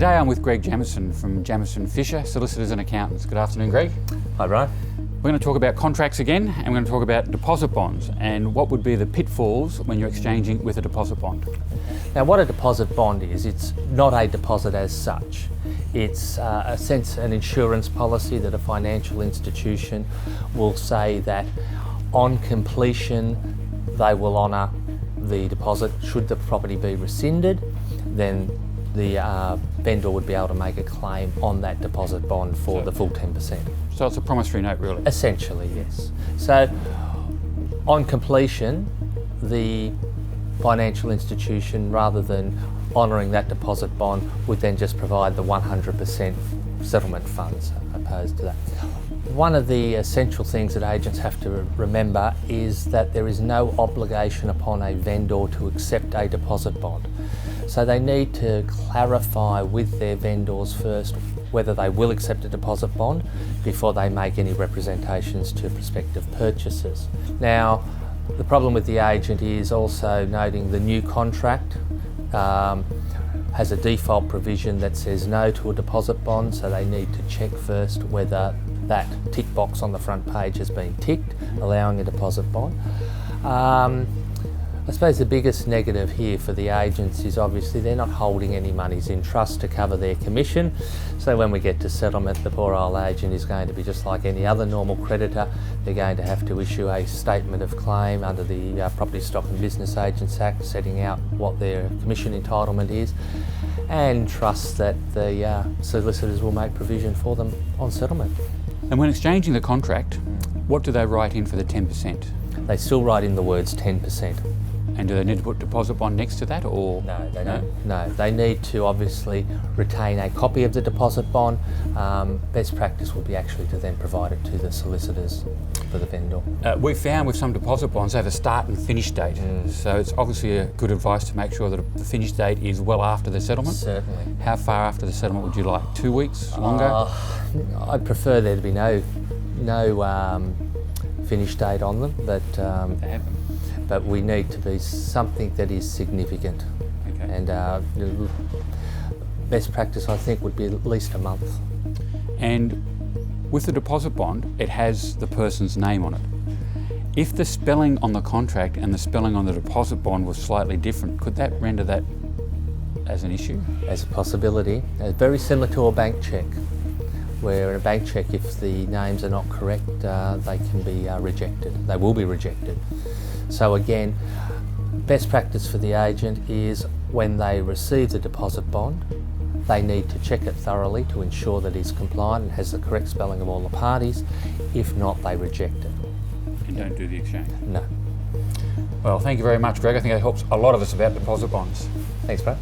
Today I'm with Greg Jemmeson from Jemmeson Fisher, Solicitors and Accountants. Good afternoon, Greg. Hi, Brian. We're going to talk about contracts again, and we're going to talk about deposit bonds and what would be the pitfalls when you're exchanging with a deposit bond. Now, what a deposit bond is, it's not a deposit as such. It's an insurance policy that a financial institution will say that on completion they will honour the deposit. Should the property be rescinded, then the vendor would be able to make a claim on that deposit bond for the full 10%. So it's a promissory note, really? Essentially, yes. So on completion, the financial institution, rather than honouring that deposit bond, would then just provide the 100% settlement funds opposed to that. One of the essential things that agents have to remember is that there is no obligation upon a vendor to accept a deposit bond. So they need to clarify with their vendors first whether they will accept a deposit bond before they make any representations to prospective purchasers. Now, the problem with the agent is also noting the new contract has a default provision that says no to a deposit bond, so they need to check first whether that tick box on the front page has been ticked, allowing a deposit bond. I suppose the biggest negative here for the agents is obviously they're not holding any monies in trust to cover their commission. So when we get to settlement, the poor old agent is going to be just like any other normal creditor. They're going to have to issue a statement of claim under the Property Stock and Business Agents Act, setting out what their commission entitlement is, and trust that the solicitors will make provision for them on settlement. And when exchanging the contract, what do they write in for the 10%? They still write in the words 10%. And do they need to put deposit bond next to that, or? No, they don't. No, they need to obviously retain a copy of the deposit bond. Best practice would be actually to then provide it to the solicitors for the vendor. We found with some deposit bonds they have a start and finish date. So it's obviously a good advice to make sure that the finish date is well after the settlement. Certainly. How far after the settlement would you like? 2 weeks? Longer? I'd prefer there to be no finish date on them, but we need to be something that is significant. Okay. And best practice, I think, would be at least a month. And with the deposit bond, it has the person's name on it. If the spelling on the contract and the spelling on the deposit bond was slightly different, could that render that as an issue? As a possibility. Very similar to a bank cheque, where in a bank cheque, if the names are not correct, they can be rejected. They will be rejected. So again, best practice for the agent is when they receive the deposit bond, they need to check it thoroughly to ensure that it's compliant and has the correct spelling of all the parties. If not, they reject it. And don't do the exchange? No. Well, thank you very much, Greg. I think that helps a lot of us about deposit bonds. Thanks, Brad.